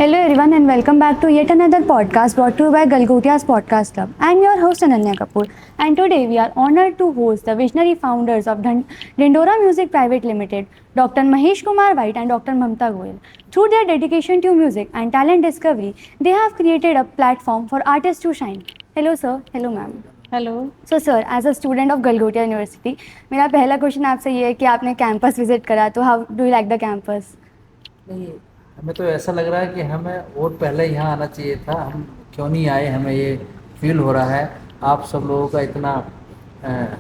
Hello everyone and welcome back to yet another podcast brought to you by Galgotia's Podcast Club. I am your host Ananya Kapoor and today we are honored to host the visionary founders of Dindora Music Private Limited, Dr. Mahesh Kumar White and Dr. Mamta Goyal. Through their dedication to music and talent discovery, they have created a platform for artists to shine. Hello sir, hello ma'am. Hello. So sir, as a student of Galgotia university, मेरा पहला question आपसे ये है कि आपने campus visit करा, तो how do you like the campus? नहीं, हमें तो ऐसा लग रहा है कि हमें और पहले यहाँ आना चाहिए था। हम क्यों नहीं आए, हमें ये फील हो रहा है आप सब लोगों का इतना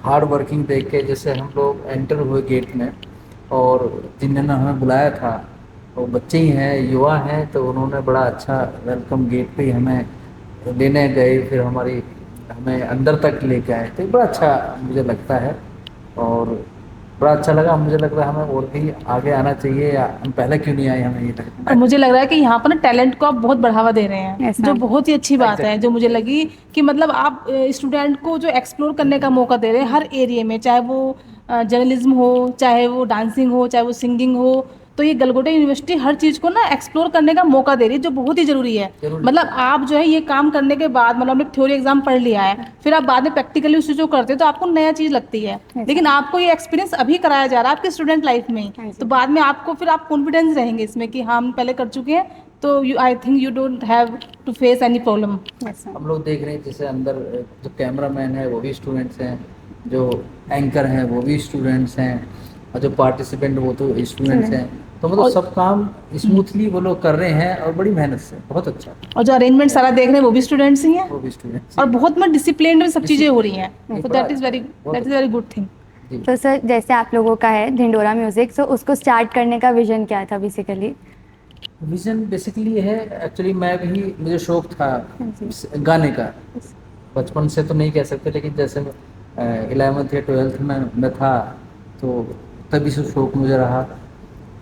हार्ड वर्किंग देख के। जैसे हम लोग एंटर हुए गेट में और जिन्होंने हमें बुलाया था वो बच्चे ही हैं, युवा हैं, तो उन्होंने बड़ा अच्छा वेलकम गेट पे ही हमें लेने गए, फिर हमें अंदर तक लेके आए, तो बड़ा अच्छा मुझे लगता है और बड़ा अच्छा लगा। मुझे लग रहा है हमें और भी आगे आना चाहिए, या हम पहले क्यों नहीं आए, हमें ये लगता और है। मुझे लग रहा है कि यहाँ पर ना टैलेंट को आप बहुत बढ़ावा दे रहे हैं, Yes, जो ma'am. बहुत ही अच्छी बात है। Exactly. जो मुझे लगी कि मतलब आप स्टूडेंट को जो एक्सप्लोर करने का मौका दे रहे हैं हर एरिया में, चाहे वो जर्नलिज्म हो, चाहे वो डांसिंग हो, चाहे वो सिंगिंग हो। तो ये गलगोटिया यूनिवर्सिटी हर चीज़ को ना एक्सप्लोर करने का मौका दे रही है, जो बहुत ही ज़रूरी है। जरूरी। मतलब आप जो है ये काम करने के बाद, मतलब आपने थ्योरी एग्जाम पढ़ लिया है, फिर आप बाद में प्रैक्टिकली उस चीज़ को करते हो तो आपको नया चीज़ लगती है। Yes. लेकिन आपको ये एक्सपीरियंस अभी कराया जा रहा है आपके स्टूडेंट लाइफ में ही, Yes. तो बाद में आपको फिर आप कॉन्फिडेंस रहेंगे इसमें कि हाँ हम पहले कर चुके हैं, तो I think you don't have to face any problem. Yes, ma'am. हम लोग देख रहे हैं जैसे अंदर जो कैमरामैन है वो भी स्टूडेंट्स हैं, जो एंकर हैं वो भी स्टूडेंट्स हैं, और जो पार्टिसिपेंट वो तो स्टूडेंट्स हैं। तो मतलब सब काम स्मूथली वो लोग कर रहे हैं और बड़ी मेहनत से, बहुत अच्छा। और जो अरेंजमेंट सारा देख रहे हैं वो भी स्टूडेंट्स ही हैं, वो भी स्टूडेंट्स और बहुत में डिसिप्लिन में सब चीज़ें हो रही हैं, तो बड़ा दैट इज़ बहुत वेरी गुड थिंग। जी। तो सर, जैसे आप लोगों का है ढिंडोरा म्यूजिक, तो उसको स्टार्ट करने का विजन क्या था बेसिकली? विजन बेसिकली है, एक्चुअली मुझे शौक था जी। गाने का, बचपन से तो नहीं कह सकते, लेकिन जैसे 11th या 12th में मैं था तो तभी से शौक मुझे रहा।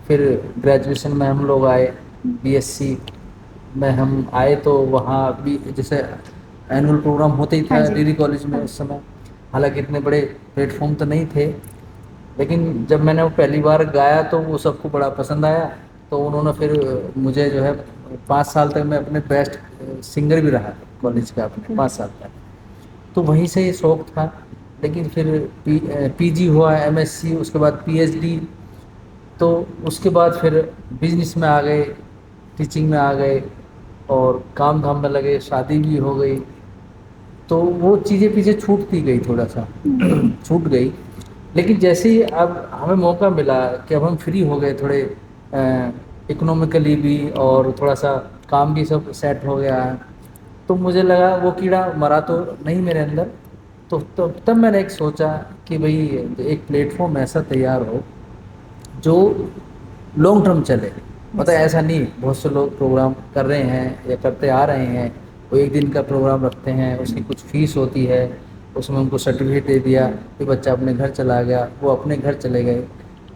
फिर ग्रेजुएशन में हम लोग आए, बीएससी में हम आए, तो वहाँ भी जैसे एनुअल प्रोग्राम होते ही था हाँ जी। डिग्री कॉलेज में उस समय। हालांकि इतने बड़े प्लेटफॉर्म तो नहीं थे, लेकिन जब मैंने वो पहली बार गाया तो वो सबको बड़ा पसंद आया। तो उन्होंने फिर मुझे जो है 5 साल तक मैं अपने बेस्ट सिंगर भी रहा कॉलेज का, अपने 5 साल तक। तो वहीं से ये शौक था। लेकिन फिर पीजी हुआ, एमएससी, उसके बाद पीएचडी, तो उसके बाद फिर बिजनेस में आ गए, टीचिंग में आ गए और काम धाम में लगे, शादी भी हो गई। तो वो चीज़ें पीछे छूटती गई, थोड़ा सा छूट गई। लेकिन जैसे ही अब हमें मौका मिला कि अब हम फ्री हो गए थोड़े इकोनॉमिकली भी, और थोड़ा सा काम भी सब सेट हो गया है, तो मुझे लगा वो कीड़ा मरा तो नहीं मेरे अंदर। तो तब मैंने एक सोचा कि भाई एक प्लेटफॉर्म ऐसा तैयार हो जो लॉन्ग टर्म चले। मतलब ऐसा नहीं, बहुत से लोग प्रोग्राम कर रहे हैं या करते आ रहे हैं, वो एक दिन का प्रोग्राम रखते हैं, उसकी कुछ फीस होती है, उसमें उनको सर्टिफिकेट दे दिया कि बच्चा अपने घर चला गया, वो अपने घर चले गए।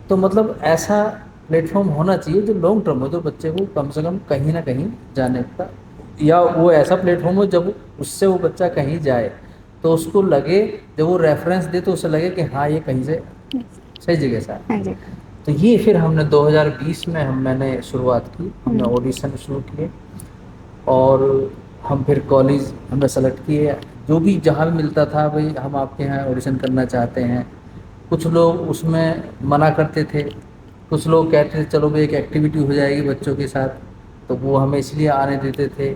तो मतलब ऐसा प्लेटफॉर्म होना चाहिए जो लॉन्ग टर्म हो, जो बच्चे को कम से कम कहीं ना कहीं जाने का, या वो ऐसा प्लेटफॉर्म हो जब उससे वो बच्चा कहीं जाए तो उसको लगे, जब वो रेफरेंस दे तो उसे लगे कि हाँ ये कहीं से सही जगह से आया। हाँ जी। तो ये फिर हमने 2020 में मैंने शुरुआत की, हमने ऑडिशन शुरू किए और हम फिर कॉलेज हमने सेलेक्ट किए, जो भी जहाँ भी मिलता था भाई हम आपके यहाँ ऑडिशन करना चाहते हैं। कुछ लोग उसमें मना करते थे, कुछ लोग कहते थे चलो भाई एक एक्टिविटी हो जाएगी बच्चों के साथ, तो वो हमें इसलिए आने देते थे।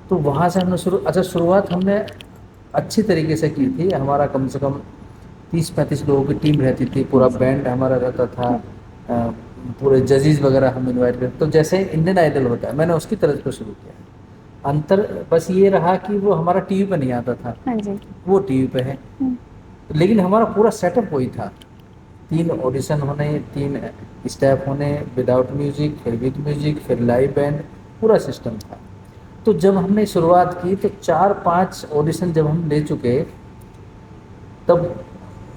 तो वहाँ से हमने शुरुआत हमने अच्छी तरीके से की थी। हमारा कम से कम 30-35 लोगों की टीम रहती थी, पूरा बैंड हमारा रहता था, पूरे जजेस वगैरह हम इनवाइट करते। तो जैसे इंडियन आइडल होता है, मैंने उसकी तरफ से शुरू किया। अंतर बस ये रहा कि वो हमारा टीवी पे नहीं आता था, हाँ जी। वो टीवी पे है, लेकिन हमारा पूरा सेटअप वही था। 3 ऑडिशन होने, 3 स्टेप होने, विदाउट म्यूजिक, फिर विद म्यूजिक, फिर लाइव बैंड, पूरा सिस्टम था। तो जब हमने शुरुआत की तो 4-5 ऑडिशन जब हम ले चुके, तब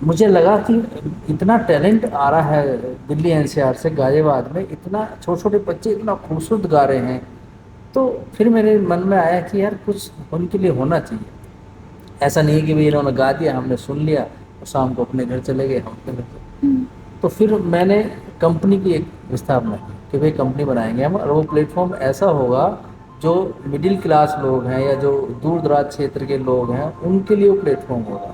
मुझे लगा कि इतना टैलेंट आ रहा है दिल्ली एनसीआर से, गाजियाबाद में इतना छोटे छोटे बच्चे इतना खूबसूरत गा रहे हैं। तो फिर मेरे मन में आया कि यार कुछ उनके लिए होना चाहिए। ऐसा नहीं कि भाई इन्होंने गा दिया, हमने सुन लिया और शाम को अपने घर चले गए, हम अपने घर चले। तो फिर मैंने कंपनी की एक स्थापना की, कि भाई कंपनी बनाएंगे हम, और वो प्लेटफॉर्म ऐसा होगा जो मिडिल क्लास लोग हैं या जो दूर दराज क्षेत्र के लोग हैं उनके लिए वो प्लेटफॉर्म होगा,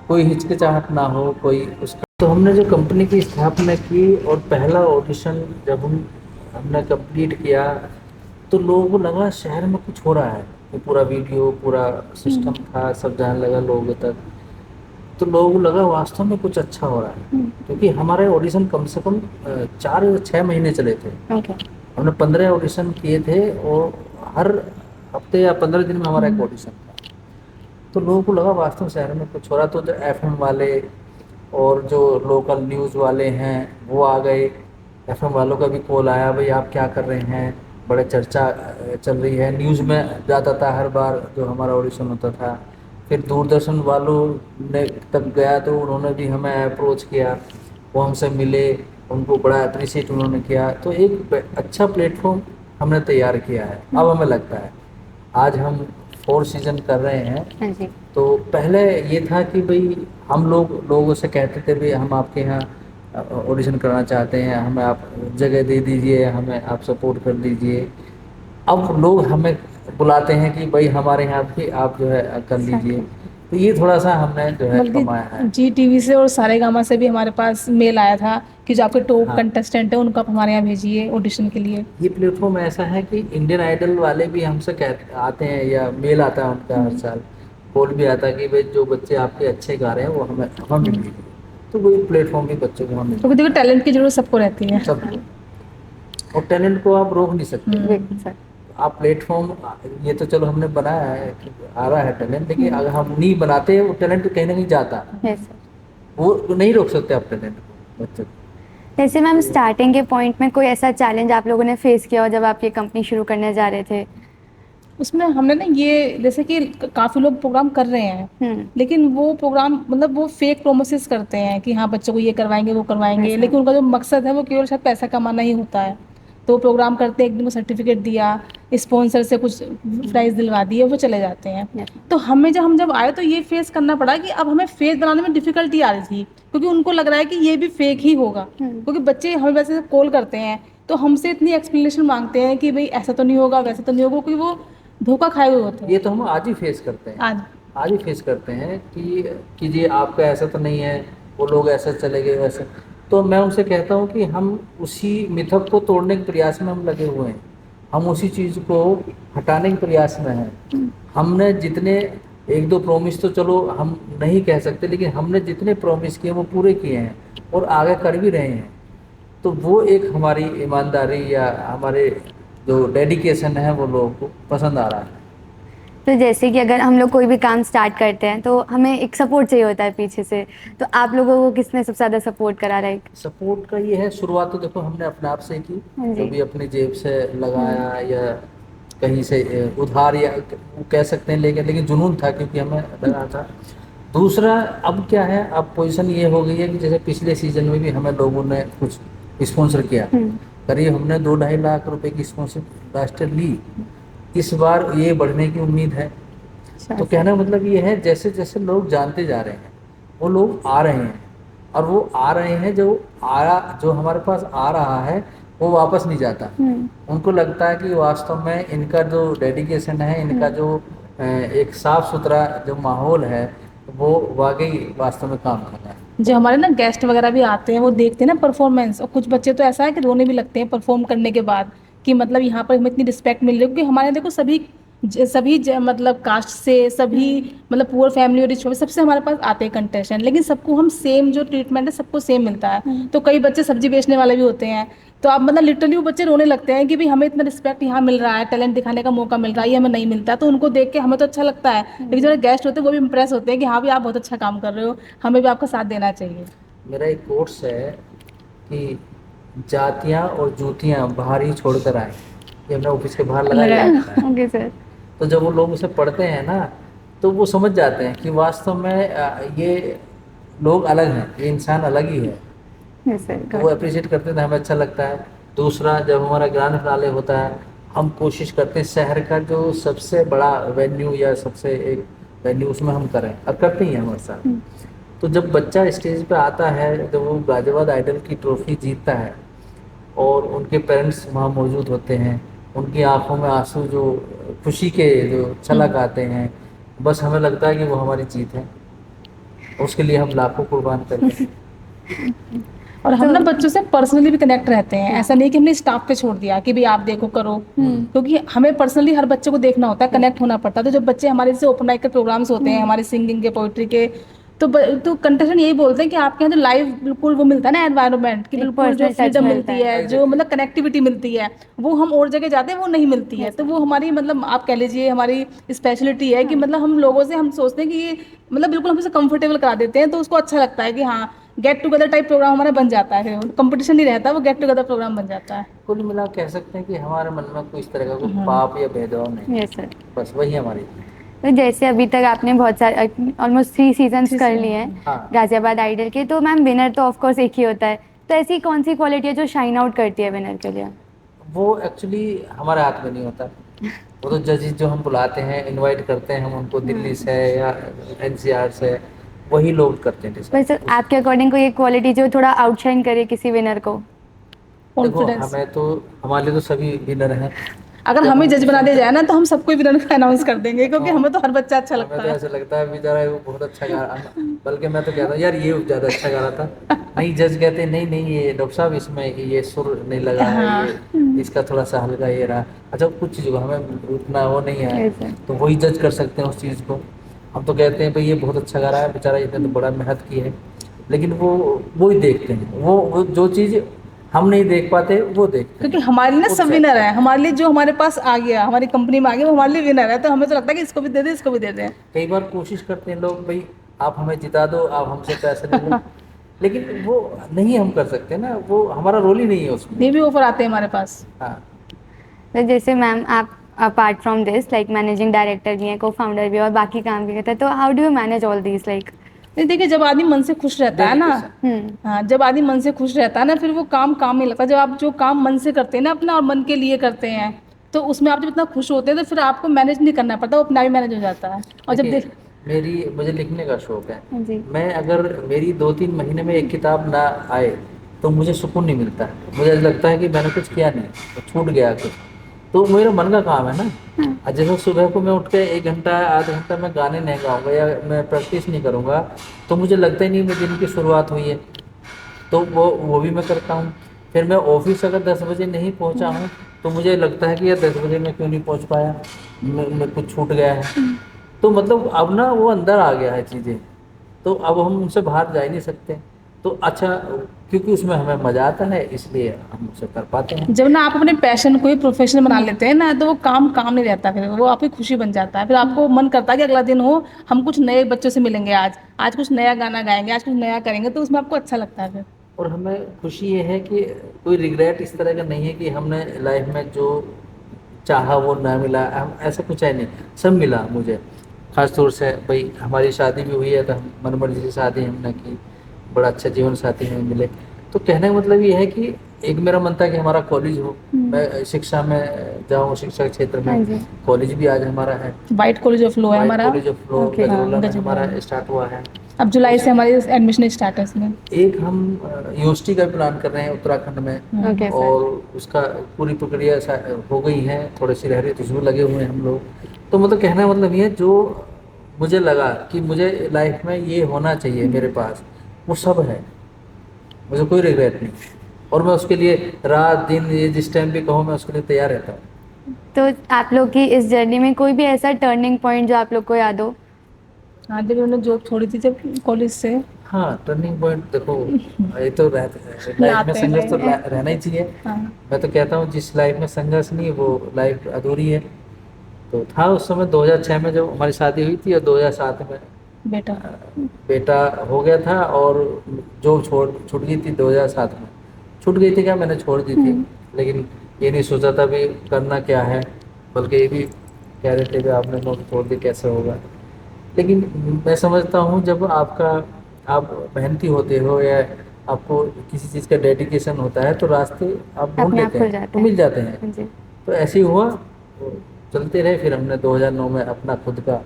कोई हिचकिचाहट ना हो कोई उसका। तो हमने जो कंपनी की स्थापना की और पहला ऑडिशन जब हमने कंप्लीट किया तो लोगों को लगा शहर में कुछ हो रहा है, ये पूरा वीडियो पूरा सिस्टम था, सब जाने लगा लोगों तक, तो लोगों को लगा वास्तव में कुछ अच्छा हो रहा है। क्योंकि हमारे ऑडिशन कम से कम 4 या 6 महीने चले थे। ओके। हमने 15 ऑडिशन किए थे और हर हफ्ते या 15 दिन में हमारा एक ऑडिशन था। तो लोगों को लगा वास्तव में शहर में कुछ हो रहा। तो जो FM वाले और जो लोकल न्यूज़ वाले हैं वो आ गए, FM वालों का भी कॉल आया, भाई आप क्या कर रहे हैं, बड़े चर्चा चल रही है, न्यूज़ में जाता था हर बार जो हमारा ऑडिशन होता था। फिर दूरदर्शन वालों ने तक गया तो उन्होंने भी हमें अप्रोच किया, वो हमसे मिले, उनको बड़ा अप्रिशिएट उन्होंने किया। तो एक अच्छा प्लेटफॉर्म हमने तैयार किया है। अब हमें लगता है आज हम 4 सीज़न कर रहे हैं। हाँ जी। तो पहले ये था कि भाई हम लोगों से कहते थे भाई हम आपके यहाँ ऑडिशन करना चाहते हैं, हमें आप जगह दे दीजिए, हमें आप सपोर्ट कर दीजिए। अब लोग हमें बुलाते हैं कि भाई हमारे यहाँ भी आप जो है कर लीजिए। तो ये थोड़ा सा हमने जो है कमाया है। बल्कि GTV से और सारेगामा से भी हमारे पास मेल आया था कि जो आपके टॉप हाँ। कंटेस्टेंट है उनको आप हमारे यहाँ भेजिए ऑडिशन के लिए। ये प्लेटफॉर्म ऐसा है कि इंडियन आइडल वाले भी हमसे कहते आते हैं या मेल आता है उनका हर साल, कॉल भी आता है कि भाई जो बच्चे आपके अच्छे गा रहे हैं वो हमें मिल लीजिए। तो वही प्लेटफॉर्म भी बच्चों को हमें क्योंकि देखो टैलेंट की जरूरत सबको रहती है। सब, और टैलेंट को आप रोक नहीं सकते। बिल्कुल सर। आप प्लेटफॉर्म, ये तो चलो हमने बनाया है कि आ रहा है टैलेंट, लेकिन अगर हम नहीं बनाते वो टैलेंट तो कहीं ना कहीं जाता, यस सर। वो नहीं रोक सकते आप टैलेंट को बच्चों को। जैसे मैम स्टार्टिंग के पॉइंट में कोई ऐसा चैलेंज आप लोगों ने फेस किया हो जब आप ये कंपनी शुरू करने जा रहे थे? उसमें हमने ना ये जैसे कि काफ़ी लोग प्रोग्राम कर रहे हैं लेकिन वो प्रोग्राम मतलब वो फेक प्रोमिस करते हैं कि हाँ बच्चों को ये करवाएंगे वो करवाएंगे, अच्छा। लेकिन उनका जो मकसद है वो केवल शायद पैसा कमाना ही होता है। तो प्रोग्राम करते हैं, एक दिन को सर्टिफिकेट दिया, स्पॉन्सर से कुछ प्राइज दिलवा दिए, वो चले जाते हैं। Yes. तो हमें जब आए तो ये फेस करना पड़ा कि अब हमें फेस बनाने में डिफिकल्टी आ रही थी, क्योंकि उनको लग रहा है कि ये भी फेक ही होगा। क्योंकि बच्चे हमें वैसे कॉल करते हैं तो हमसे इतनी एक्सप्लेनेशन मांगते हैं कि भाई ऐसा तो नहीं होगा वैसा तो नहीं होगा, क्योंकि वो धोखा खाए हुए होते हैं। ये तो हम आज ही फेस करते हैं, आज ही फेस करते हैं कि जी आपका ऐसा तो नहीं है, वो लोग ऐसा चले गए वैसे। तो मैं उनसे कहता हूँ कि हम उसी मिथक को तोड़ने के प्रयास में हम लगे हुए हैं, हम उसी चीज़ को हटाने के प्रयास में हैं। हमने जितने 1-2 प्रॉमिस तो चलो हम नहीं कह सकते, लेकिन हमने जितने प्रॉमिस किए वो पूरे किए हैं और आगे कर भी रहे हैं। तो वो एक हमारी ईमानदारी या हमारे जो डेडिकेशन है वो लोगों को पसंद आ रहा है। तो जैसे कि अगर हम लोग कोई भी काम स्टार्ट करते हैं तो हमें एक सपोर्ट चाहिए होता है पीछे से, तो आप लोगों को किसने सबसे ज़्यादा सपोर्ट करा रहा है? सपोर्ट का ये है, शुरुआत तो देखो हमने अपने आप से की, हाँ जी। कभी अपनी जेब से लगाया या कहीं से उधार या कह सकते हैं लेकिन जुनून था क्योंकि हमें लगा था। दूसरा अब क्या है, अब पोजीशन ये हो गई है कि जैसे पिछले सीजन में भी हमें लोगों ने कुछ स्पॉन्सर किया, करीब हमने 2-2.5 लाख रुपए की स्पॉन्सर लास्ट ईयर ली। इस बार ये बढ़ने की उम्मीद है। तो कहने का मतलब ये है जैसे जैसे लोग जानते जा रहे हैं वो लोग आ रहे हैं, और वो आ रहे हैं जो हमारे पास आ रहा है वो वापस नहीं जाता। उनको लगता है कि वास्तव में इनका जो डेडिकेशन है, इनका जो एक साफ सुथरा जो माहौल है वो वाकई वास्तव में काम कर रहा है। जो हमारे ना गेस्ट वगैरह भी आते हैं वो देखते हैं ना परफॉर्मेंस, और कुछ बच्चे तो ऐसा है कि रोने भी लगते हैं परफॉर्म करने के बाद कि मतलब यहाँ पर हमें इतनी रिस्पेक्ट मिल रही है। क्योंकि हमारे देखो सभी मतलब कास्ट से, सभी मतलब पुअर फैमिली और रिच फैमिली, सबसे हमारे पास आते हैं कंटेस्टेंट, लेकिन सबको हम सेम जो ट्रीटमेंट है सबको सेम मिलता है। तो कई बच्चे सब्जी बेचने वाले भी होते हैं, तो आप मतलब लिटरली वो बच्चे रोने लगते हैं कि भाई हमें इतना रिस्पेक्ट यहाँ मिल रहा है, टैलेंट दिखाने का मौका मिल रहा है, ये हमें नहीं मिलता। तो उनको देख के हमें तो अच्छा लगता है, लेकिन जो गेस्ट होते हैं वो भी इंप्रेस होते हैं कि हाँ भी आप बहुत अच्छा काम कर रहे हो, हमें भी आपका साथ देना चाहिए। मेरा एक कोर्स है कि जातियाँ और जूतियाँ बाहर ही छोड़ कर आए, ये हमने ऑफिस के बाहर लगाया है। Okay sir. तो जब वो लोग उसे पढ़ते हैं ना तो वो समझ जाते हैं कि वास्तव में ये लोग अलग हैं, ये इंसान अलग ही है। Yes sir. तो वो अप्रिशिएट करते हैं तो हमें अच्छा लगता है। दूसरा, जब हमारा ग्रैंड फिनाले होता है हम कोशिश करते हैं शहर का जो सबसे बड़ा वेन्यू या सबसे एक वेन्यू उसमें हम करें, और करते ही हैं हमारे साथ। तो जब बच्चा स्टेज पे आता है, जब वो गाजियाबाद आइडल की ट्रॉफी जीतता है और उनके पेरेंट्स वहाँ मौजूद होते हैं, उनकी आंखों में आंसू जो खुशी के जो छलक आते हैं, बस हमें लगता है कि वो हमारी जीत है। उसके लिए हम लाखों कुर्बान करते हैं। और हम ना तो- बच्चों से पर्सनली भी कनेक्ट रहते हैं, ऐसा नहीं कि हमने स्टाफ पे छोड़ दिया कि भाई आप देखो करो, क्योंकि हमें पर्सनली हर बच्चे को देखना होता है, कनेक्ट होना पड़ता है। तो जब बच्चे हमारे से ओपन माइक के प्रोग्राम्स होते हैं, हमारे सिंगिंग के, पोइट्री के, तो कंटेस्टेंट यही बोलते हैं कि आपके यहाँ जो लाइव बिल्कुल वो मिलता है ना एनवायरनमेंट की, एक बिल्कुल जो personal touch फ्रीडम मिलता मिलती है। है, जो मतलब कनेक्टिविटी मिलती है, वो हम और जगह जाते हैं वो नहीं मिलती है। तो वो हमारी मतलब आप कह लीजिए हमारी स्पेशलिटी है कि मतलब हम लोगों से हम सोचते हैं कि ये मतलब बिल्कुल हमसे कंफर्टेबल करा देते हैं, तो उसको अच्छा लगता है कि हाँ गेट टुगेदर टाइप प्रोग्राम हमारा बन जाता है, फिर कंपटीशन नहीं रहता, वो गेट टुगेदर प्रोग्राम बन जाता है। कुल मिला कह सकते हैं कि हमारे मन में कोई इस तरह का कोई पाप या भेदभाव नहीं, यस सर। बस वही हमारी। तो जैसे अभी तक आपने बहुत सारे ऑलमोस्ट 3 सीजन्स कर लिए हैं हाँ। गाजियाबाद आइडल के, तो मैम विनर तो ऑफ कोर्स एक ही होता है, तो ऐसी कौन सी क्वालिटी है जो शाइन आउट करती है विनर के लिए? वो एक्चुअली हमारे हाथ में नहीं होता, वो तो जजेस जो हम बुलाते हैं, इनवाइट करते हैं हम उनको, दिल्ली से या एनसीआर से, वही लोग करते हैं decide। बस आपके अकॉर्डिंग कोई एक क्वालिटी जो थोड़ा आउटशाइन करे किसी विनर को? देखो कॉन्फिडेंस। हमें तो, हमारे लिए तो सभी विनर हैं। अगर जब हमें हम जज बना दिया सुनते- जाए ना तो हम सबको विनर का अनाउंस कर देंगे, क्योंकि हाँ। हमें तो हर बच्चा अच्छा हमें लगता तो है। ऐसा लगता है बेचारा है वो बहुत अच्छा गा रहा, बल्कि मैं तो कहता हूँ यार ये ज़्यादा अच्छा गा रहा था, नहीं जज कहते हैं, नहीं नहीं ये डॉक्टर साहब इसमें ये सुर नहीं लगा है, हाँ। ये इसका थोड़ा सा हल्का ये रहा। अच्छा कुछ चीज़ को हमें उतना वो नहीं है, Yes, sir. तो वही जज कर सकते हैं उस चीज़ को। हम तो कहते हैं भाई ये बहुत अच्छा गा रहा है बेचारा, इसने तो बड़ा मेहनत की है, लेकिन वो ही देखते हैं, वो जो चीज़ हम नहीं देख पाते वो देखते हैं। क्योंकि हमारे लिए ना खुद सब से। विनर है, हमारे लिए जो हमारे पास आ गया, हमारी कंपनी में आ गया, वो हमारे लिए विनर है, तो हमें तो लगता है कि इसको भी दे दे, इसको भी दे दे। कई बार कोशिश करते हैं लोग भाई आप हमें जिता दो, आप हमसे पैसे ले लो, लेकिन वो नहीं हम कर सकते ना, वो हमारा रोल ही नहीं है उसमें। ये भी ऑफर आते हैं हमारे पास। हाँ। तो जैसे मैम आप apart from this like managing director भी हैं, को फाउंडर भी हैं और बाकी काम भी करते हैं, तो how do you manage all these like? नहीं देखिए, जब आदमी मन से खुश रहता है ना, हाँ जब आदमी मन से खुश रहता है ना, फिर वो काम काम नहीं लगता। जब आप जो काम मन से करते हैं ना, अपना और मन के लिए करते हैं, तो उसमें आप जब इतना खुश होते हैं तो फिर आपको मैनेज नहीं करना पड़ता, वो अपना भी मैनेज हो जाता है। और जब देखिए, मुझे लिखने का शौक है, जी। मैं अगर मेरी 2-3 महीने में एक किताब ना आए तो मुझे सुकून नहीं मिलता है, मुझे लगता है कि मैंने कुछ किया नहीं, तो छूट गया कुछ, तो मेरा मन का काम है ना। और जैसे सुबह को मैं उठ के 1 घंटा 1/2 घंटा मैं गाने नहीं गाऊंगा या मैं प्रैक्टिस नहीं करूंगा, तो मुझे लगता ही नहीं मेरे दिन की शुरुआत हुई है, तो वो भी मैं करता हूँ। फिर मैं ऑफिस अगर 10 बजे नहीं पहुँचा हूँ तो मुझे लगता है कि यार 10 बजे मैं क्यों नहीं पहुँच पाया, मैं कुछ छूट गया है, तो मतलब अब ना वो अंदर आ गया है चीज़ें, तो अब हम उनसे बाहर जा ही नहीं सकते। तो अच्छा, क्योंकि उसमें हमें मज़ा आता है इसलिए हम उसे कर पाते हैं। जब ना आप अपने पैशन को ही प्रोफेशन बना लेते हैं ना, तो वो काम काम नहीं रहता, फिर वो आपकी खुशी बन जाता है। फिर आपको मन करता है कि अगला दिन हो, हम कुछ नए बच्चों से मिलेंगे, आज कुछ नया गाना गाएंगे, आज कुछ नया करेंगे, तो उसमें आपको अच्छा लगता है फिर। और हमें खुशी ये है कि कोई रिग्रेट इस तरह का नहीं है कि हमने लाइफ में जो चाहा वो ना मिला, हम ऐसा कुछ है नहीं, सब मिला मुझे। ख़ास तौर से भाई हमारी शादी भी हुई है तो हम मनमर्जी से शादी हमने की, बड़ा अच्छा जीवन साथी हमें मिले। तो कहने का मतलब ये है कि एक मेरा मन था कि हमारा कॉलेज हो, मैं शिक्षा में जाऊँ, शिक्षा के क्षेत्र हाँ में। जी। कॉलेज भी आज हमारा है, वाइट कॉलेज ऑफ लॉ है हमारा, college of law Okay. Gajraula में गजरौला। हमारा स्टार्ट हुआ है। अब जुलाई से हमारी एडमिशन स्टार्ट है इसमें। एक हम यूनिवर्सिटी का प्लान कर रहे हैं उत्तराखंड में, ओके सर। और उसका पूरी प्रक्रिया हो गई है, थोड़ी सी रह रही है, तो उसमें लगे हुए हैं हम लोग। तो मतलब कहना मतलब ये है, जो मुझे लगा कि मुझे लाइफ में ये होना चाहिए मेरे पास, वो सब है, मुझे कोई रिग्रेट नहीं, और मैं उसके लिए रात दिन ये जिस टाइम भी कहो मैं उसके लिए तैयार रहता हूँ। तो आप लोग की इस जर्नी में कोई भी ऐसा टर्निंग पॉइंट जो आप लोग को याद हो? हाँ, जब उन्होंने जॉब छोड़ी थी जब कॉलेज से। हाँ, टर्निंग पॉइंट देखो, ये तो लाइफ में आते संघर्ष तो हैं। रहना ही चाहिए। हाँ। मैं तो कहता हूँ जिस लाइफ में संघर्ष नहीं वो लाइफ अधूरी है। तो था उस समय 2006 में जब हमारी शादी हुई थी, और 2007 में बेटा। बेटा हो गया था, और जॉब छूट गई थी 2007 में। छूट गई थी क्या, मैंने छोड़ दी थी, लेकिन ये नहीं सोचा था भी करना क्या है, बल्कि ये भी कह रहे थे कि आपने नौकरी छोड़ दी कैसे होगा। लेकिन मैं समझता हूँ जब आप मेहनती होते हो या आपको किसी चीज़ का डेडिकेशन होता है तो रास्ते आप ढूंढ अपने आप लेते खुल हैं, जाते तो हैं। मिल जाते हैं। हाँ जी। तो ऐसे ही हुआ, तो चलते रहे। फिर हमने 2009 में अपना खुद का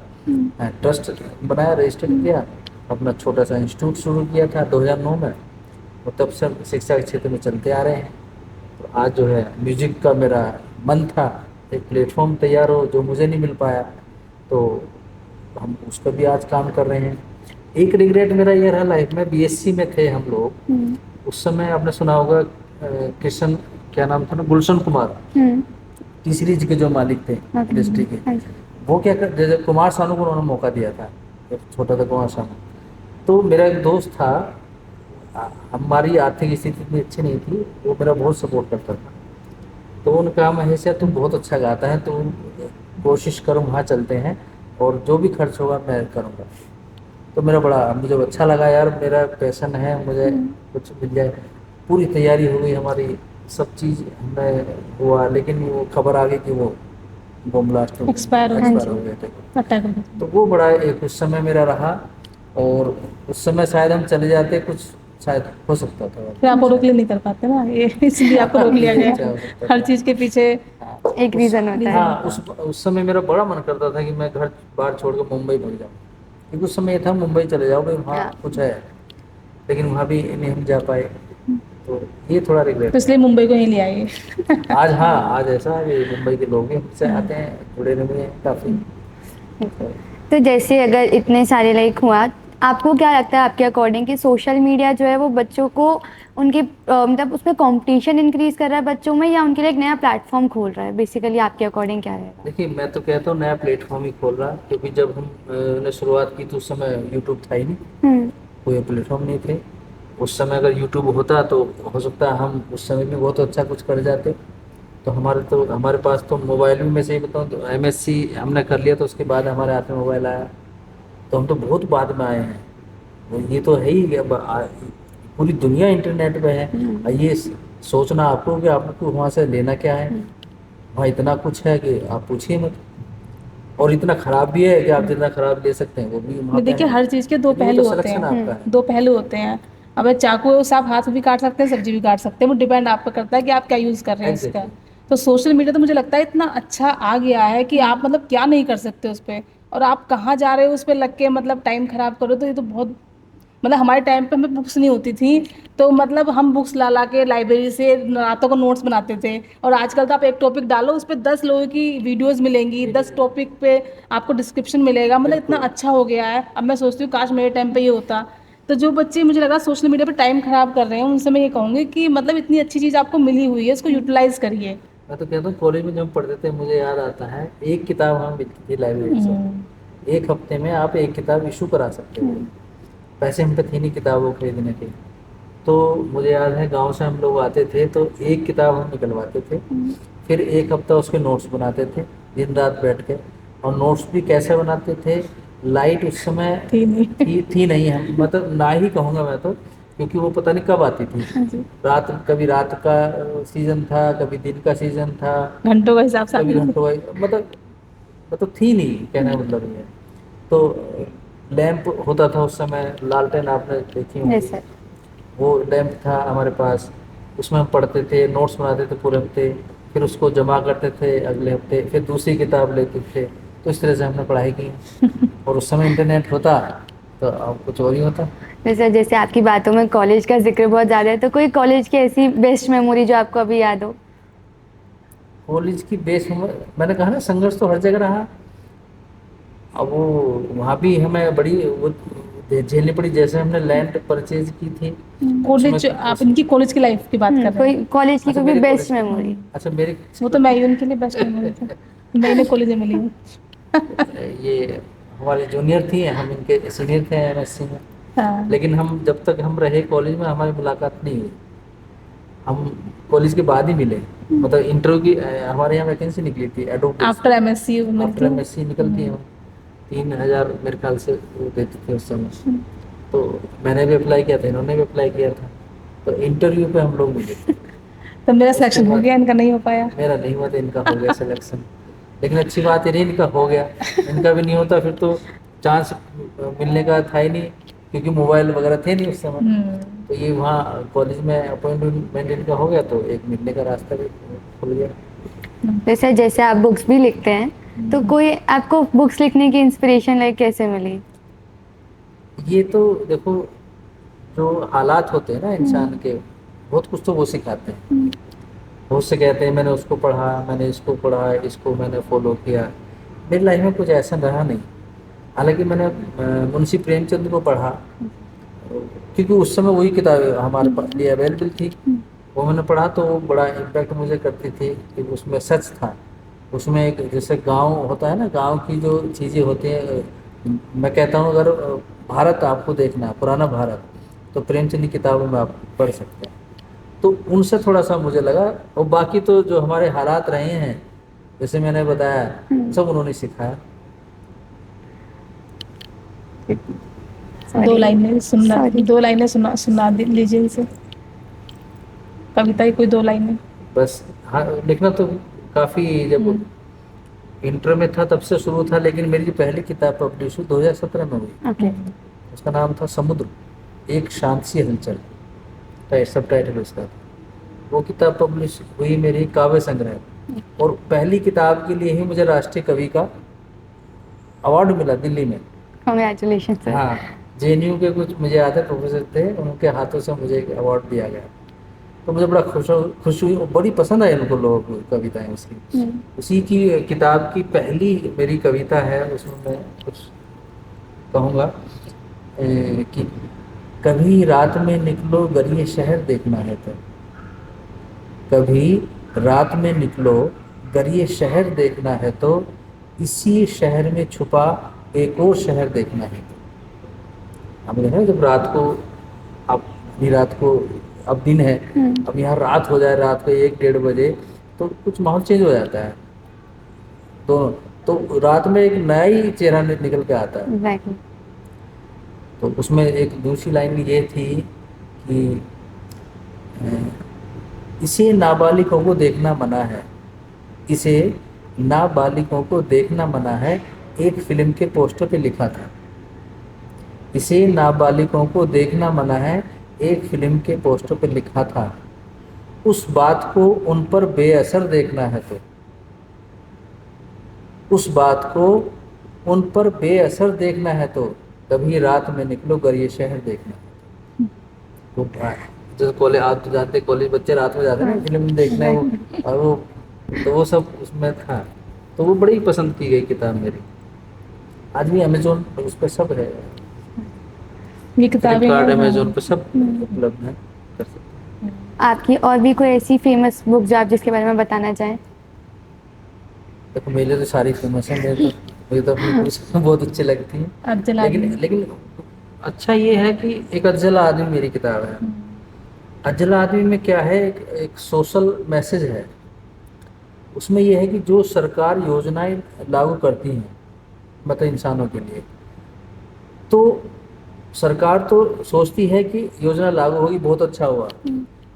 ट्रस्ट बनाया, रजिस्टर किया, अपना छोटा सा इंस्टीट्यूट शुरू किया था 2009 में, और तब से शिक्षा के क्षेत्र में चलते आ रहे हैं। तो आज जो है म्यूजिक का मेरा मन था, एक प्लेटफॉर्म तैयार हो जो मुझे नहीं मिल पाया, तो हम उस पर भी आज काम कर रहे हैं। एक रिग्रेट मेरा ये रहा लाइफ में, बीएससी में थे हम लोग, हम्म, उस समय आपने सुना होगा किशन, क्या नाम था ना, गुलशन कुमार, हम्म, टी सीरीज के जो मालिक थे ओके, इंडस्ट्री के, हाँ जी, वो क्या कर, जैसे कुमार सानू को उन्होंने मौका दिया था, जब छोटा था कुमार सानू, तो मेरा एक दोस्त था, हमारी आर्थिक स्थिति इतनी अच्छी नहीं थी, वो मेरा बहुत सपोर्ट करता था। तो उन्होंने कहा महेश यार तू बहुत अच्छा गाता है, तो कोशिश करो, वहाँ चलते हैं और जो भी खर्च होगा मैं करूँगा। तो मेरा बड़ा, मुझे अच्छा लगा यार, मेरा पैशन है, मुझे कुछ मिल जाए। पूरी तैयारी हो गई हमारी, सब चीज़ हमें हुआ, लेकिन वो खबर आ गई कि वो बम ब्लास्ट Expire हो गए। हो गए थे। अटैक हो गया। तो वो बड़ा एक उस समय मेरा रहा, और उस समय शायद हम चले जाते, कुछ शायद हो सकता था। फिर आपको रोक नहीं कर पाते ना, ये इसलिए आपको रोक लिया ये गया। अच्छा हो सकता हर था। चीज़ के पीछे हाँ, एक रीज़न होता है। हाँ, उस समय मेरा बड़ा मन करता था कि मैं घर बाहर छोड़ कर मुंबई भाग जाऊँ, क्योंकि उस समय ये था मुंबई चले जाओ भाई, वहाँ हाँ। कुछ है, लेकिन वहाँ भी नहीं हम जा पाए, तो ये थोड़ा रिग्रेट तो इसलिए मुंबई को ही ले आए। आज। हाँ, आज ऐसा है कि मुंबई के लोग भी हमसे आते हैं, जुड़े हुए हैं काफ़ी। तो जैसे अगर इतने सारे लाइक हुआ, आपको क्या लगता है आपके अकॉर्डिंग कि सोशल मीडिया जो है वो बच्चों को उनके मतलब उसमें कंपटीशन इंक्रीज कर रहा है बच्चों में, या उनके लिए एक नया प्लेटफॉर्म खोल रहा है? बेसिकली आपके अकॉर्डिंग क्या रहेगा? देखिए, मैं तो कहता हूँ नया प्लेटफॉर्म ही खोल रहा, क्योंकि जब हम ने शुरुआत की तो उस समय यूट्यूब था ही नहीं, हम्म, कोई प्लेटफॉर्म नहीं थे। उस समय अगर यूट्यूब होता तो हो सकता है हम उस समय में बहुत अच्छा कुछ कर जाते। तो हमारे पास तो मोबाइल में से ही बताऊँ तो एमएससी हमने कर लिया, तो उसके बाद हमारे हाथ में मोबाइल आया, तो हम तो बहुत बाद में आए हैं। ये तो है ही, अब पूरी दुनिया इंटरनेट पे है। और ये सोचना आपको कि आपको वहाँ से लेना क्या है, वहाँ इतना कुछ है कि आप पूछिए मत, और इतना खराब भी है कि आप जितना खराब ले सकते हैं वो भी वहाँ पे देखिए है। हर चीज़ के दो लेकिन ये पहलू तो होते सिलेक्शन हैं। आपका है। दो पहलू होते हैं। अब चाकू से आप हाथ भी काट सकते हैं, सब्जी भी काट सकते हैं, वो डिपेंड आप पे करता है कि आप क्या यूज़ कर रहे हैं इसका। Exactly. तो सोशल मीडिया तो मुझे लगता है इतना अच्छा आ गया है कि आप मतलब क्या नहीं कर सकते उस पर, और आप कहाँ जा रहे हो उस पर लग के मतलब टाइम खराब करो, तो ये तो बहुत, मतलब हमारे टाइम पे हमें बुक्स नहीं होती थी, तो मतलब हम बुक्स ला ला के लाइब्रेरी से रातों को नोट्स बनाते थे। और आजकल तो आप एक टॉपिक डालो, उस पर 10 लोगों की वीडियोस मिलेंगी, 10 टॉपिक पे आपको डिस्क्रिप्शन मिलेगा, मतलब इतना बिल्कुल। अच्छा हो गया है। अब मैं सोचती हूँ काश मेरे टाइम पे ये होता। तो जो बच्चे मुझे लगा सोशल मीडिया पे टाइम खराब कर रहे हैं, उनसे मैं ये कहूँगी कि मतलब इतनी अच्छी चीज़ आपको मिली हुई है, इसको यूटिलाइज करिए। मैं तो कहता हूँ कॉलेज में जब हम पढ़ते थे, मुझे याद आता है एक किताब हमें मिलती थी लाइब्रेरी से, एक हफ्ते में आप एक किताब इशू करा सकते हो। पैसे हम पे थे नहीं किताबों खरीदने के। तो मुझे याद है गांव से हम लोग आते थे तो एक किताब हम निकलवाते थे, फिर एक हफ्ता उसके नोट्स बनाते थे दिन रात बैठ के। और नोट्स भी कैसे बनाते थे, लाइट उस समय थी नहीं। थी नहीं, हम मतलब ना ही कहूँगा मैं तो, क्योंकि वो पता नहीं कब आती थी। हाँ जी, रात, कभी रात का सीजन था, कभी दिन का सीजन था, घंटों का हिसाब से कभी आती थी। घंटों का, मतलब थी नहीं, कहने का मतलब ये है। तो लैंप होता था उस समय, लालटेन आपने देखी होंगी, यस सर। वो लैंप था हमारे पास, उसमें हम पढ़ते थे, नोट्स बनाते थे पूरे हफ्ते, फिर उसको जमा करते थे अगले हफ्ते, फिर दूसरी किताब लेते थे। तो इस तरह से हमने पढ़ाई की। और उस समय इंटरनेट होता तो अब कुछ और ही होता। वैसे जैसे आपकी बातों में कॉलेज का जिक्र बहुत ज़्यादा है, तो कोई कॉलेज की ऐसी बेस्ट मेमोरी जो आपको अभी याद हो? कॉलेज की बेस मैंने कहा ना, संघर्ष तो हर जगह रहा। अब वो वहाँ भी हमें बड़ी वो झेलनी पड़ी, जैसे हमने लैंड परचेज की थी। कॉलेज, उसमें- आप इनकी कॉलेज की लाइफ की बात कर रहे कोई हैं। कॉलेज की अच्छा, कोई मेरे बेस्ट कॉलेज- मेमोरी? अच्छा, मेरे वो तो मैं ही उनके लिए बेस्ट मेमोरी थी, मैं इन्हें कॉलेज में मिली हूँ। ये हमारे जूनियर थी, हम इनके सीनियर थे एमएससी में। हाँ। लेकिन हम जब तक हम रहे कॉलेज में हमारी मुलाकात नहीं हुई, हम कॉलेज के बाद ही मिले। मतलब इंटरव्यू की हमारे यहाँ वैकेंसी निकली थी adobe, after MSc after MSc निकलती है, 3,000 मेरे ख्याल से वो देते थे उस समय। तो मैंने भी अप्लाई किया था, इन्होंने भी अप्लाई किया था, तो इंटरव्यू पे हम लोग मिले थे। तो मेरा उसके सिलेक्शन हो बाद- गया, इनका नहीं हो पाया। मेरा नहीं हुआ था, इनका हो गया सिलेक्शन। लेकिन अच्छी बात ये नहीं, इनका हो गया, इनका भी नहीं होता फिर तो चांस मिलने का था ही नहीं, क्योंकि मोबाइल वगैरह थे नहीं उस समय। तो ये वहाँ कॉलेज में अपॉइंटमेंट इनका हो गया, तो एक मिलने का रास्ता भी खुल गया। वैसे जैसे आप बुक्स भी लिखते हैं, तो कोई आपको बुक्स लिखने की इंस्पिरेशन लाइक कैसे मिली? ये तो देखो, जो हालात होते हैं ना इंसान के, बहुत कुछ तो वो सिखाते हैं। बहुत से कहते हैं मैंने उसको पढ़ा, मैंने इसको पढ़ा, इसको मैंने फॉलो किया। मेरी लाइफ में कुछ ऐसा रहा नहीं। हालांकि मैंने मुंशी प्रेमचंद को पढ़ा, क्योंकि उस समय वही किताबें हमारे पास लिए अवेलेबल थी। वो मैंने पढ़ा तो वो बड़ा इम्पैक्ट मुझे करती थी कि उसमें सच था। उसमें एक जैसे गांव होता है ना, गांव की जो चीज़ें होती हैं, मैं कहता हूँ अगर भारत आपको देखना है, पुराना भारत, तो प्रेमचंद की किताबों में आप पढ़ सकते हैं। तो उनसे थोड़ा सा मुझे लगा। और बाकी तो जो हमारे हालात रहे हैं, जैसे मैंने बताया, सब उन्होंने सिखाया। दो लाइनें सुनना, Sorry. 2 लाइनें सुना लीजिए इनसे, कविता की कोई 2 लाइनें। बस हाँ, लिखना तो काफ़ी, जब इंटर में था तब से शुरू था, लेकिन मेरी जो पहली किताब पब्लिश हुई 2017 में हुई, ओके। उसका नाम था समुद्र एक शांत सी हलचल, सब टाइटल उसका था। वो किताब पब्लिश हुई मेरी काव्य संग्रह, और पहली किताब के लिए ही मुझे राष्ट्रीय कवि का अवार्ड मिला दिल्ली में। Congratulation sir. हाँ, जेएनयू के कुछ मुझे याद है प्रोफेसर थे, उनके हाथों से मुझे एक अवार्ड दिया गया। तो मुझे बड़ा खुश हुई, और बड़ी पसंद आई उनको लोगों को कविताएं उसकी। उसी की किताब की पहली मेरी कविता है, उसमें मैं कुछ कहूँगा कि कभी रात में निकलो गर ये शहर देखना है तो, कभी रात में निकलो गर ये शहर देखना है तो, इसी शहर में छुपा एक और शहर देखना है तो। अब देखा जब रात को, अब अभी रात को, अब दिन है, अब यहाँ रात हो जाए, रात को 1-1:30 बजे, तो कुछ माहौल चेंज हो जाता है। तो रात में एक नया ही चेहरा निकल के आता है। एग्जैक्टली। तो उसमें एक दूसरी लाइन ये थी कि इसे नाबालिगों को देखना मना है, इसे नाबालिगों को देखना मना है, एक फिल्म के पोस्टर पे लिखा था। इसे नाबालिगों को देखना मना है, एक फिल्म के पोस्टर पे लिखा था। उस बात को उन पर बेअसर देखना है तो, उस बात को उन पर बेअसर देखना है तो, कभी रात में निकलो गर ये शहर देखना है तो। जैसे कॉलेज, आप तो जानते कॉलेज बच्चे रात में जाते हैं ना फिल्म देखने, और वो तो वो सब उसमें था। तो वो बड़ी पसंद की गई किताब मेरी। आज भी अमेजोन उस पर सब है, ये किताबें फ्लिपकार्ट, हैं, अमेजोन पर सब उपलब्ध है, कर सकते हैं। आपकी और भी कोई ऐसी फेमस बुक जो आप जिसके बारे में बताना चाहें? देखो मेरे तो सारी फेमस है, मुझे तो अपनी बुक्स बहुत अच्छी लगती हैं। अफजल लेकिन अच्छा ये है कि एक अफजल आदमी मेरी किताब है। अफजल आदमी में क्या है, एक सोशल मैसेज है उसमें। यह है कि जो सरकार योजनाएं लागू करती हैं मतलब इंसानों के लिए, तो सरकार तो सोचती है कि योजना लागू होगी, बहुत अच्छा हुआ,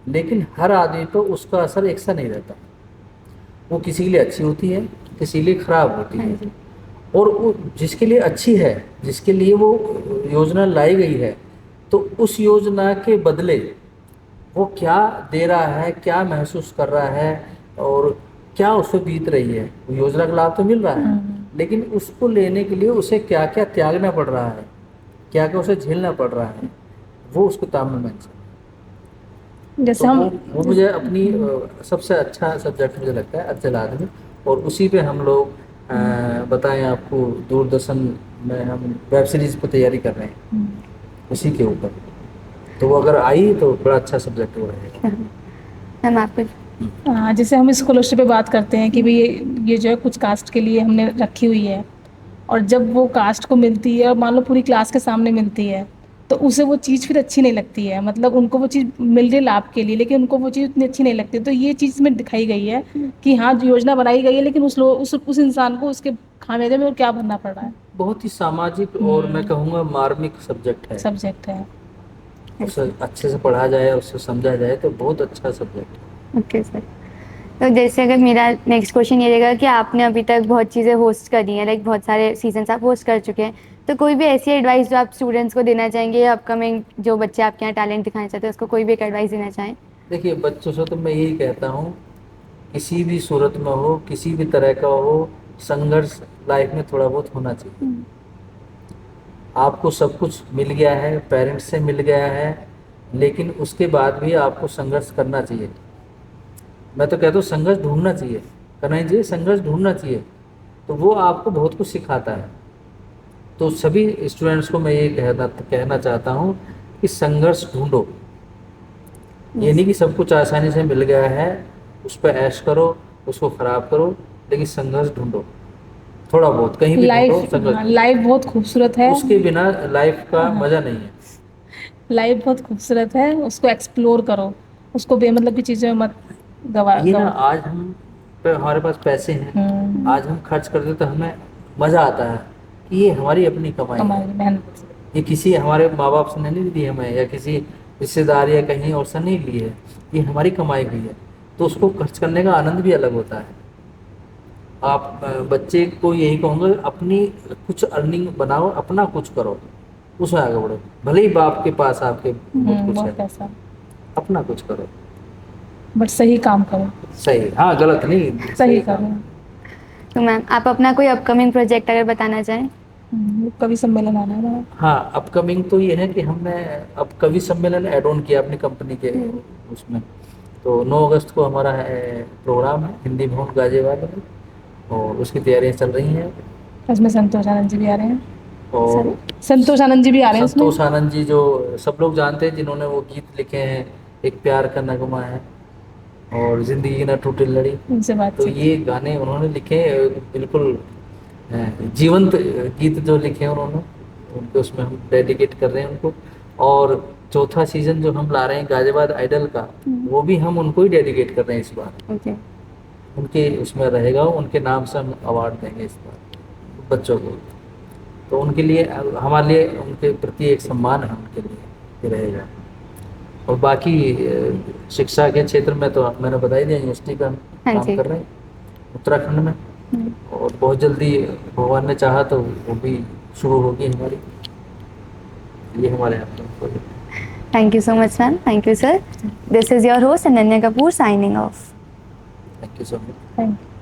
लेकिन हर आदमी पर उसका असर एक सा नहीं रहता। वो किसी के लिए अच्छी होती है, किसी के लिए खराब होती है। और वो जिसके लिए अच्छी है, जिसके लिए वो योजना लाई गई है, तो उस योजना के बदले वो क्या दे रहा है, क्या महसूस कर रहा है, और क्या उससे बीत रही है। वो योजना का लाभ तो मिल रहा है, लेकिन उसको लेने के लिए उसे क्या क्या त्यागना पड़ रहा है, क्या क्या उसे झेलना पड़ रहा है, वो उसको किताब में मेंशन। जैसे तो हम वो मुझे अपनी सबसे अच्छा सब्जेक्ट मुझे लगता है अफजल आदमी। और उसी पे हम लोग बताएं आपको, दूरदर्शन में हम वेब सीरीज पर तैयारी कर रहे हैं उसी के ऊपर। तो वो अगर आई तो बड़ा अच्छा सब्जेक्ट हो रहेगा। मैम आपको? जैसे हम स्कॉलरशिप पे बात करते हैं कि भाई ये जो है कुछ कास्ट के लिए हमने रखी हुई है, और जब वो कास्ट को मिलती है और मान लो पूरी क्लास के सामने मिलती है, तो उसे वो चीज़ फिर अच्छी नहीं लगती है। मतलब उनको वो चीज़ मिल रही है लाभ के लिए, लेकिन उनको वो चीज़ उतनी अच्छी नहीं लगती। तो ये चीज़ में दिखाई गई है कि हाँ जो योजना बनाई गई है, लेकिन उस इंसान को उसके खामियाजे में और क्या भरना पड़ रहा है। बहुत ही सामाजिक और मैं कहूँगा मार्मिक सब्जेक्ट है। उसे अच्छे से पढ़ा जाए, उससे समझा जाए तो बहुत अच्छा सब्जेक्ट है। Okay sir. तो जैसे अगर मेरा नेक्स्ट क्वेश्चन ये रहेगा कि आपने अभी तक बहुत चीज़ें होस्ट करी हैं, लाइक बहुत सारे सीजन्स आप होस्ट कर चुके हैं, तो कोई भी ऐसी एडवाइस जो आप स्टूडेंट्स को देना चाहेंगे, अपकमिंग जो बच्चे आपके यहाँ टैलेंट दिखाना चाहते हैं उसको कोई भी एक एडवाइस देना चाहें? देखिए बच्चों से तो मैं यही कहता हूँ, किसी भी सूरत में हो, किसी भी तरह का हो, संघर्ष लाइफ में थोड़ा बहुत होना चाहिए। आपको सब कुछ मिल गया है, पेरेंट्स से मिल गया है, लेकिन उसके बाद भी आपको संघर्ष करना चाहिए। मैं तो कहता हूँ संघर्ष ढूंढना चाहिए, कन्हैया जी संघर्ष ढूंढना चाहिए, तो वो आपको बहुत कुछ सिखाता है। तो सभी स्टूडेंट्स को मैं ये कहना चाहता हूँ कि संघर्ष ढूंढो। ये नहीं कि सब कुछ आसानी से मिल गया है उस पर ऐश करो, उसको खराब करो, लेकिन संघर्ष ढूंढो, थोड़ा बहुत कहीं भी ढूंढो लाइफ, संघर्ष। लाइफ बहुत खूबसूरत है। उसके बिना लाइफ का हाँ। मजा नहीं है। लाइफ बहुत खूबसूरत है, उसको एक्सप्लोर करो, उसको बेमतलब की चीज़ों में मत गवा ये ना गवा। आज हम पे हमारे पास पैसे हैं, हम्म, आज हम खर्च करते तो हमें मज़ा आता है कि ये हमारी अपनी कमाई है, कमाई मेहनत। ये किसी हमारे माँ बाप से नहीं ली हमें, या किसी रिश्तेदार या कहीं और से नहीं ली है, ये हमारी कमाई हुई है, तो उसको खर्च करने का आनंद भी अलग होता है। आप बच्चे को यही कहूँगा, अपनी कुछ अर्निंग बनाओ, अपना कुछ करो, उसमें आगे बढ़ो, भले ही बाप के पास आपके बहुत कुछ बहुत है, पैसा, अपना कुछ करो। बट सही काम करो, सही, हाँ गलत नहीं, सही काम। करो। तो मैम आप अपना कोई अपकमिंग प्रोजेक्ट अगर बताना चाहें? कवि सम्मेलन आना है हमारा। हाँ, अपकमिंग तो ये है कि हमने अब कवि सम्मेलन ऐड ऑन किया अपनी कंपनी के उसमें। तो 9 अगस्त को हमारा है प्रोग्राम है हिंदी भवन गाजियाबाद में, और उसकी तैयारियां चल रही हैं। इसमें संतोष आनंद जी भी आ रहे हैं। और संतोष आनंद जी भी आ रहे हैं इसमें। संतोष आनंद जी जो सब लोग जानते हैं, जिन्होंने वो गीत लिखे हैं, एक प्यार का नगमा है और जिंदगी ना टूटे लड़ी, उनसे बात तो ये गाने उन्होंने लिखे बिल्कुल जीवंत गीत जो लिखे हैं उन्होंने, उनको उसमें हम डेडिकेट कर रहे हैं उनको। और चौथा सीजन जो हम ला रहे हैं गाजियाबाद आइडल का, वो भी हम उनको ही डेडिकेट कर रहे हैं इस बार। ओके। उनके उसमें रहेगा, उनके नाम से हम अवार्ड देंगे इस बार बच्चों को। तो उनके लिए, हमारे लिए उनके प्रति एक सम्मान है, उनके लिए ये रहेगा। और बाकी शिक्षा के क्षेत्र में तो मैंने बता ही दिया, यूनिवर्सिटी पे हम हाँ काम जी। कर रहे हैं उत्तराखंड में, और बहुत जल्दी भगवान ने चाहा तो वो भी शुरू होगी हमारी। ये हमारे यहाँ पर। Thank you so much, ma'am. Thank you, sir. This is your host, Ananya Kapoor, signing off. Thank you so much. Thank you.